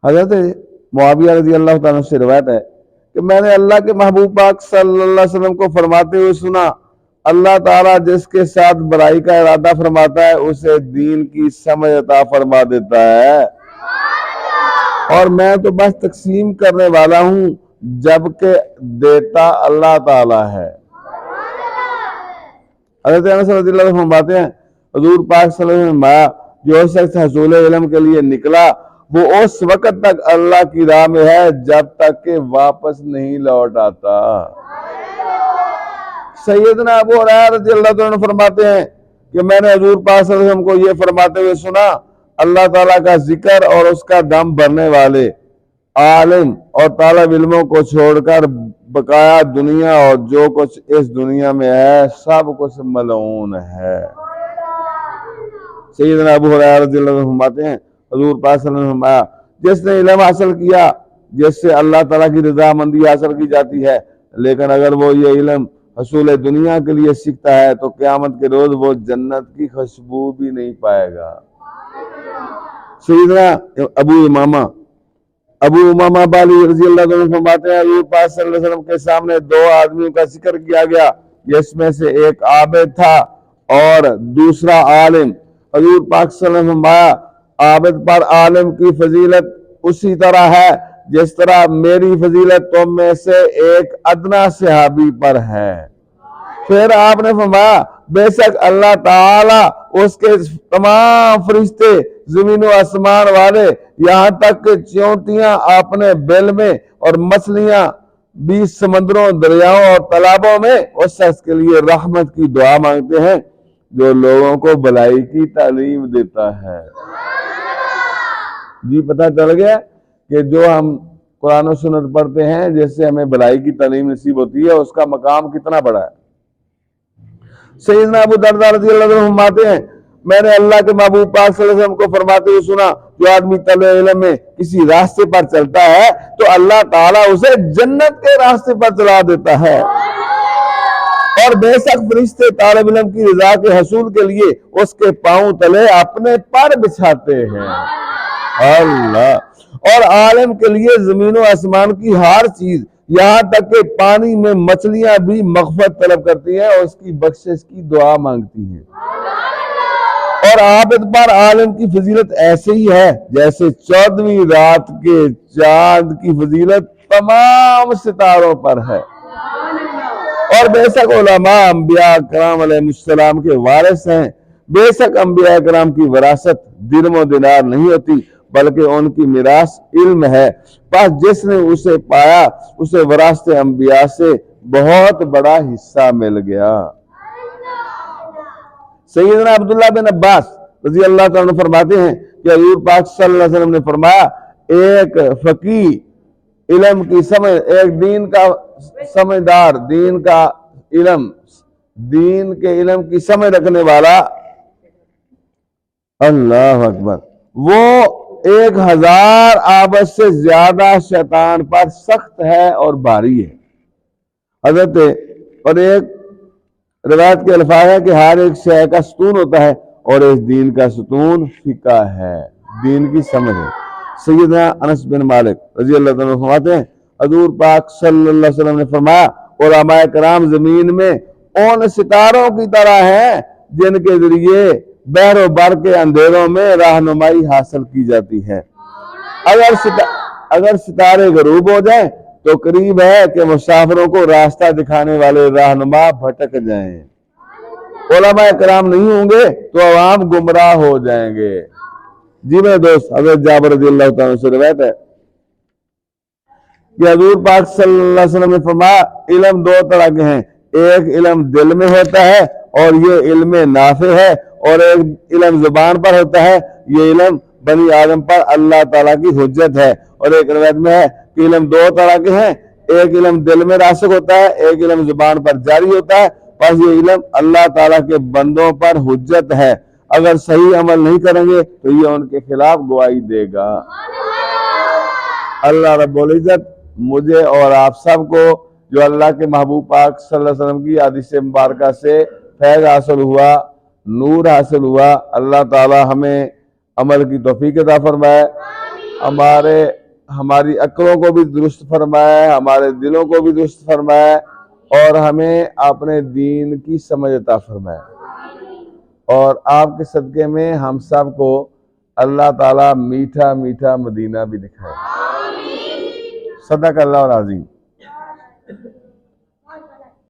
حضرت معاویہ رضی اللہ تعالیٰ سے روایت ہے کہ میں نے اللہ کے محبوب پاک صلی اللہ علیہ وسلم کو فرماتے ہوئے سنا، اللہ تعالیٰ جس کے ساتھ برائی کا ارادہ فرماتا ہے اسے دین کی سمجھ عطا فرما دیتا ہے، اور میں تو بس تقسیم کرنے والا ہوں جبکہ دیتا اللہ تعالیٰ ہے۔ حضرت انس رضی اللہ عنہ فرماتے ہیں حضور پاک صلی اللہ علیہ وسلم نے جو شخص حصول علم کے لیے نکلا وہ اس وقت تک اللہ کی راہ میں ہے جب تک کہ واپس نہیں لوٹ آتا۔ سیدنا ابو ہریرہ رضی اللہ عنہ فرماتے ہیں کہ میں نے حضور پاک صلی اللہ علیہ وسلم کو یہ فرماتے ہوئے سنا، اللہ تعالیٰ کا ذکر اور اس کا دم بھرنے والے عالم اور طالب علموں کو چھوڑ کر بقایا دنیا اور جو کچھ اس دنیا میں ہے سب کچھ ملعون ہے۔ سیدنا ابو ہریرہ رضی اللہ عنہ فرماتے ہیں حضور پاک صلی اللہ علیہ وسلم فرمایا، جس نے علم حاصل کیا جس سے اللہ تعالیٰ کی رضامندی حاصل کی جاتی ہے، لیکن اگر وہ یہ علم حصول دنیا کے لیے سیکھتا ہے تو قیامت کے روز وہ جنت کی خوشبو بھی نہیں پائے گا۔ سیدنا ابو امامہ بالی رضی اللہ عنہ فرماتے ہیں حضور پاک صلی اللہ علیہ وسلم کے سامنے دو آدمیوں کا ذکر کیا گیا جس میں سے ایک عابد تھا اور دوسرا عالم۔ حضور پاک صلی اللہ علیہ وسلم فرمایا، عابد پر عالم کی فضیلت اسی طرح ہے جس طرح میری فضیلت تم میں سے ایک ادنا صحابی پر ہے۔ پھر آپ نے فرمایا، بے شک اللہ تعالیٰ اس کے تمام فرشتے زمین و آسمان والے یہاں تک کہ چیونٹیاں اپنے بل میں اور مچھلیاں بھی سمندروں دریاؤں اور تالابوں میں اس شخص کے لیے رحمت کی دعا مانگتے ہیں جو لوگوں کو بھلائی کی تعلیم دیتا ہے۔ جی پتہ چل گیا کہ جو ہم قرآن و سنت پڑھتے ہیں جس سے ہمیں بھلائی کی تعلیم نصیب ہوتی ہے اس کا مقام کتنا بڑا ہے۔ سیدنا ابو درداء رضی اللہ عنہ فرماتے ہیں میں نے اللہ کے محبوب پاک صلی اللہ علیہ وسلم کو فرماتے ہوئے سنا، جو آدمی طلب علم میں کسی راستے پر چلتا ہے تو اللہ تعالیٰ اسے جنت کے راستے پر چلا دیتا ہے، اور بے شک فرشتے طالب علم کی رضا کے حصول کے لیے اس کے پاؤں تلے اپنے پر بچھاتے ہیں۔ اللہ، اور عالم کے لیے زمین و آسمان کی ہر چیز یہاں تک کہ پانی میں مچھلیاں بھی مغفرت طلب کرتی ہیں اور اس کی بخشش کی دعا مانگتی ہیں۔ اور عابد پر عالم کی فضیلت ایسے ہی ہے جیسے 14ویں رات کے چاند کی فضیلت تمام ستاروں پر ہے۔ اور بے شک علماء انبیاء کرام علیہ السلام کے وارث ہیں، بے شک انبیاء کرام کی وراثت درم و دینار نہیں ہوتی بلکہ ان کی میراث علم ہے، پس جس نے اسے پایا اسے وراثت انبیاء سے بہت بڑا حصہ مل گیا۔ سیدنا عبداللہ بن عباس رضی اللہ تعالیٰ عنہ فرماتے ہیں کہ حضور پاک صلی اللہ علیہ وسلم نے فرمایا، ایک فقیہ علم کی سمجھ، ایک دین کا سمجھدار، دین کے علم کی سمجھ رکھنے والا، اللہ اکبر، وہ 1000 عابد سے زیادہ شیطان پر سخت ہے اور بھاری ہے۔ حضرت اور ایک روایت کے الفاظ ہے کہ ہر ایک شے کا ستون ہوتا ہے اور اس دین کا ستون فقہ ہے، دین کی سمجھ ہے۔ سیدنا انس بن مالک رضی اللہ عنہ فرماتے ہیں حضور پاک صلی اللہ علیہ وسلم نے فرمایا، علماء کرام زمین میں ان ستاروں کی طرح ہیں جن کے ذریعے بحر و بر کے اندھیروں میں رہنمائی حاصل کی جاتی ہے۔ اگر ستارے غروب ہو جائیں تو قریب ہے کہ مسافروں کو راستہ دکھانے والے رہنما بھٹک جائیں، علماء کرام نہیں ہوں گے تو عوام گمراہ ہو جائیں گے۔ جی میرے دوست، حضرت جابر رضی اللہ تعالیٰ سے روایت ہے کہ حضور پاک صلی اللہ علیہ وسلم نے فرمایا، علم 2 طرح کے ہیں، ایک علم دل میں ہوتا ہے اور یہ علم نافع ہے، اور ایک علم زبان پر ہوتا ہے، یہ علم بنی آدم پر اللہ تعالیٰ کی حجت ہے۔ اور ایک روایت میں ہے کہ علم 2 طرح کے ہیں، ایک علم دل میں راسخ ہوتا ہے، ایک علم زبان پر جاری ہوتا ہے، بس یہ علم اللہ تعالیٰ کے بندوں پر حجت ہے، اگر صحیح عمل نہیں کریں گے تو یہ ان کے خلاف گواہی دے گا۔ اللہ رب العزت مجھے اور آپ سب کو جو اللہ کے محبوب پاک صلی اللہ علیہ وسلم کی حدیث مبارکہ سے فیض حاصل ہوا، نور حاصل ہوا، اللہ تعالی ہمیں عمل کی توفیق عطا فرمائے۔ ہماری عقلوں کو بھی درست فرمائے، ہمارے دلوں کو بھی درست فرمائے، اور ہمیں اپنے دین کی سمجھ عطا فرمائے، اور آپ کے صدقے میں ہم سب کو اللہ تعالیٰ میٹھا میٹھا مدینہ بھی دکھائے۔ صدق اللہ العظیم۔